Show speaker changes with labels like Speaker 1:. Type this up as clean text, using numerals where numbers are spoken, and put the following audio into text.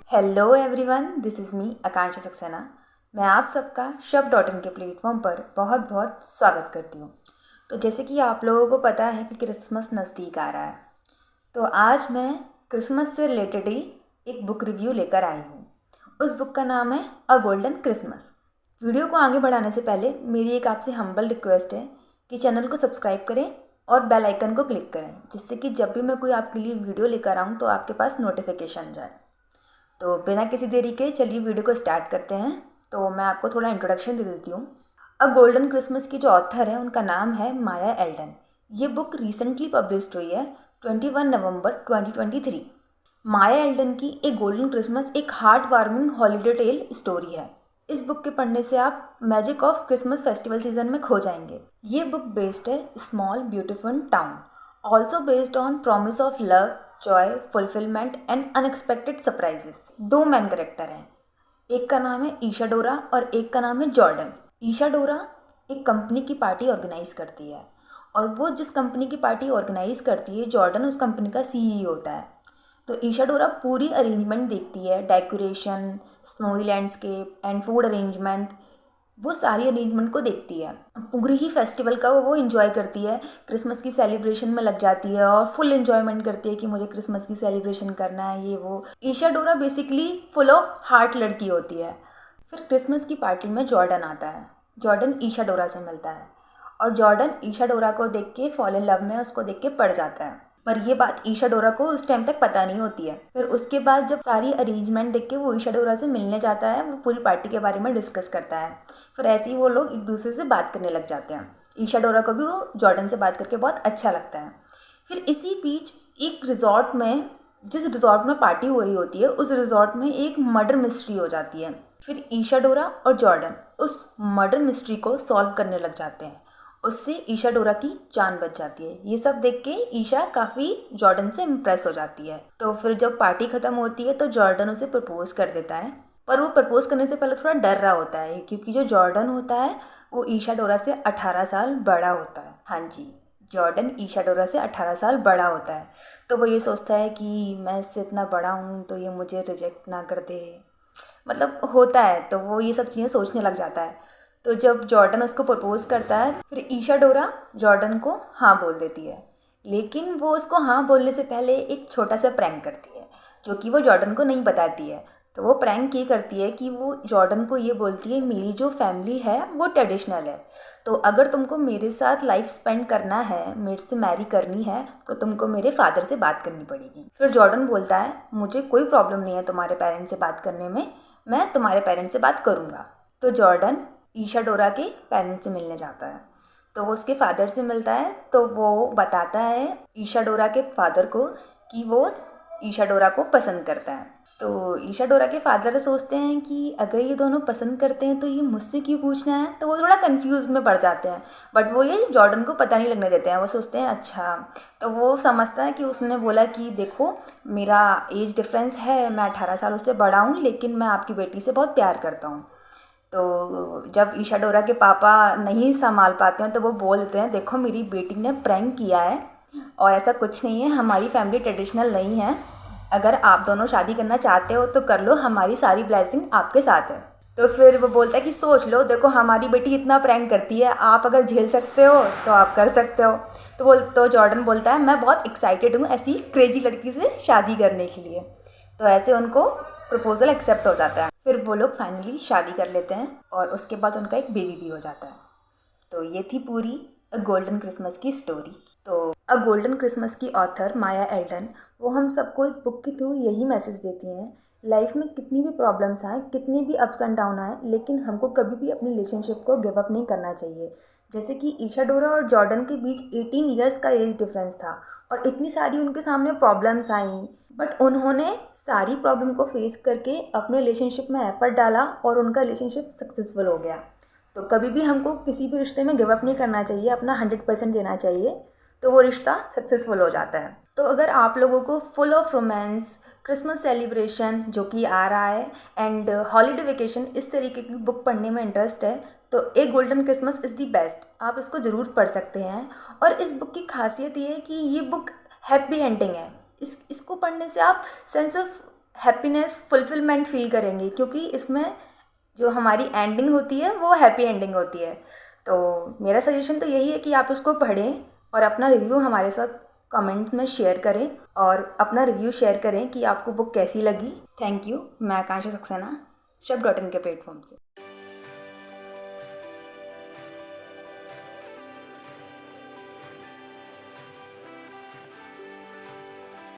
Speaker 1: Hello everyone, this is me Akanksha Saxena. मैं आप सबका शब.इन के प्लेटफॉर्म पर बहुत बहुत स्वागत करती हूँ। तो जैसे कि आप लोगों को पता है कि क्रिसमस नज़दीक आ रहा है, तो आज मैं क्रिसमस से रिलेटेड ही एक बुक रिव्यू लेकर आई हूँ। उस बुक का नाम है अ गोल्डन क्रिसमस। वीडियो को आगे बढ़ाने से पहले मेरी एक आपसे हम्बल रिक्वेस्ट है कि चैनल को सब्सक्राइब करें और बेल आइकन को क्लिक करें, जिससे कि जब भी मैं कोई आपके लिए वीडियो लेकर आऊँ तो आपके पास नोटिफिकेशन जाए। तो बिना किसी देरी के चलिए वीडियो को स्टार्ट करते हैं। तो मैं आपको थोड़ा इंट्रोडक्शन दे देती हूँ। अ गोल्डन क्रिसमस की जो ऑथर है उनका नाम है माया एल्डन। ये बुक रिसेंटली पब्लिश्ड हुई है 21 नवंबर 2023। माया एल्डन की ए गोल्डन क्रिसमस एक heart warming holiday tale story है। इस बुक के पढ़ने से आप magic of Christmas festival season में खो जाएंगे। ये बुक बेस्ड है small beautiful town, also based on promise of love, joy, fulfilment and unexpected surprises. दो मेन कैरेक्टर हैं, एक का नाम है ईशा डोरा और एक का नाम है जॉर्डन। ईशा डोरा एक कंपनी की पार्टी ऑर्गेनाइज करती है और वो जिस कंपनी की पार्टी ऑर्गेनाइज करती है, जॉर्डन उस कंपनी का सीईओ होता है। तो ईशा डोरा पूरी अरेंजमेंट देखती है, decoration, snowy landscape and food arrangement, वो सारी अरेंजमेंट को देखती है। पूरी ही फेस्टिवल का वो इन्जॉय करती है, क्रिसमस की सेलिब्रेशन में लग जाती है और फुल इन्जॉयमेंट करती है कि मुझे क्रिसमस की सेलिब्रेशन करना है, ये वो। ईशा डोरा बेसिकली फुल ऑफ हार्ट लड़की होती है। फिर क्रिसमस की पार्टी में जॉर्डन आता है। जॉर्डन ईशा डोरा से मिलता है और जॉर्डन ईशा डोरा को देख के फॉल इन लव में उसको देख के पड़ जाता है। पर ये बात ईशा डोरा को उस टाइम तक पता नहीं होती है। फिर उसके बाद जब सारी अरेंजमेंट देख के वो ईशा डोरा से मिलने जाता है, वो पूरी पार्टी के बारे में डिस्कस करता है। फिर ऐसे ही वो लोग एक दूसरे से बात करने लग जाते हैं। ईशा डोरा को भी वो जॉर्डन से बात करके बहुत अच्छा लगता है। फिर इसी बीच एक रिजॉर्ट में, जिस रिजॉर्ट में पार्टी हो रही होती है, उस रिजॉर्ट में एक मर्डर मिस्ट्री हो जाती है। फिर ईशा डोरा और जॉर्डन उस मर्डर मिस्ट्री को सॉल्व करने लग जाते हैं। उससे ईशा डोरा की जान बच जाती है। ये सब देख के ईशा काफ़ी जॉर्डन से इम्प्रेस हो जाती है। तो फिर जब पार्टी ख़त्म होती है तो जॉर्डन उसे प्रपोज कर देता है। पर वो प्रपोज करने से पहले थोड़ा डर रहा होता है, क्योंकि जो जॉर्डन होता है वो ईशा डोरा से 18 साल बड़ा होता है। हाँ जी, जॉर्डन ईशा डोरा से 18 साल बड़ा होता है। तो वो ये सोचता है कि मैं इससे इतना बड़ा हूँ तो ये मुझे रिजेक्ट ना कर दे, मतलब होता है। तो वो ये सब चीज़ें सोचने लग जाता है। तो जब जॉर्डन उसको प्रपोज करता है, फिर ईशा डोरा जॉर्डन को हाँ बोल देती है। लेकिन वो उसको हाँ बोलने से पहले एक छोटा सा प्रैंक करती है, जो कि वो जॉर्डन को नहीं बताती है। तो वो प्रैंक ये करती है कि वो जॉर्डन को ये बोलती है, मेरी जो फैमिली है वो ट्रेडिशनल है, तो अगर तुमको मेरे साथ लाइफ स्पेंड करना है, मेरे से मैरी करनी है, तो तुमको मेरे फादर से बात करनी पड़ेगी। फिर जॉर्डन बोलता है, मुझे कोई प्रॉब्लम नहीं है तुम्हारे पेरेंट्स से बात करने में, मैं तुम्हारे पेरेंट्स से बात करूँगा। तो जॉर्डन ईशा डोरा के पेरेंट्स से मिलने जाता है। तो वो उसके फादर से मिलता है। तो वो बताता है ईशा डोरा के फादर को कि वो ईशा डोरा को पसंद करता है। तो ईशा डोरा के फादर सोचते हैं कि अगर ये दोनों पसंद करते हैं तो ये मुझसे क्यों पूछना है। तो वो थोड़ा कंफ्यूज में पड़ जाते हैं, बट वो ये जॉर्डन को पता नहीं लगने देते हैं। वो सोचते हैं अच्छा, तो वो समझता है कि उसने बोला कि देखो मेरा एज डिफरेंस है, मैं 18 साल उससे बड़ा हूँ, लेकिन मैं आपकी बेटी से बहुत प्यार करता हूँ। तो जब ईशा डोरा के पापा नहीं संभाल पाते हैं तो वो बोल देते हैं, देखो मेरी बेटी ने प्रैंक किया है और ऐसा कुछ नहीं है, हमारी फैमिली ट्रेडिशनल नहीं है, अगर आप दोनों शादी करना चाहते हो तो कर लो, हमारी सारी ब्लेसिंग आपके साथ है। तो फिर वो बोलता है कि सोच लो, देखो हमारी बेटी इतना प्रैंक करती है, आप अगर झेल सकते हो तो आप कर सकते हो। तो जॉर्डन बोलता है, मैं बहुत एक्साइटेड हूँ ऐसी क्रेजी लड़की से शादी करने के लिए। तो ऐसे उनको प्रपोजल एक्सेप्ट हो जाता है। फिर वो लोग फाइनली शादी कर लेते हैं और उसके बाद उनका एक बेबी भी हो जाता है। तो ये थी पूरी अ गोल्डन क्रिसमस की स्टोरी। तो अ गोल्डन क्रिसमस की ऑथर माया एल्डन, वो हम सबको इस बुक के थ्रू यही मैसेज देती हैं, लाइफ में कितनी भी प्रॉब्लम्स आए, कितने भी अप्स एंड डाउन आए, लेकिन हमको कभी भी अपनी रिलेशनशिप को गिव अप नहीं करना चाहिए। जैसे कि ईशा डोरा और जॉर्डन के बीच 18 ईयर्स का एज डिफरेंस था और इतनी सारी उनके सामने प्रॉब्लम्स आई, बट उन्होंने सारी प्रॉब्लम को फेस करके अपने रिलेशनशिप में एफर्ट डाला और उनका रिलेशनशिप सक्सेसफुल हो गया। तो कभी भी हमको किसी भी रिश्ते में गिव अप नहीं करना चाहिए, अपना 100% देना चाहिए, तो वो रिश्ता सक्सेसफुल हो जाता है। तो अगर आप लोगों को full of romance, Christmas celebration जो कि आ रहा है एंड हॉलीडे वेकेशन, इस तरीके की बुक पढ़ने में इंटरेस्ट है, तो a golden Christmas is the best, आप इसको ज़रूर पढ़ सकते हैं। और इस बुक की खासियत ये है कि ये बुक हैप्पी एंडिंग है। इसको पढ़ने से आप sense of happiness, fulfilment feel करेंगे, क्योंकि इसमें जो हमारी एंडिंग होती है वो हैप्पी एंडिंग होती है। तो मेरा सजेशन तो यही है कि आप उसको पढ़ें और अपना रिव्यू हमारे साथ कमेंट में शेयर करें, और अपना रिव्यू शेयर करें कि आपको बुक कैसी लगी। Thank you. मैं आकांक्षा सक्सेना, शब.इन के प्लेटफॉर्म से।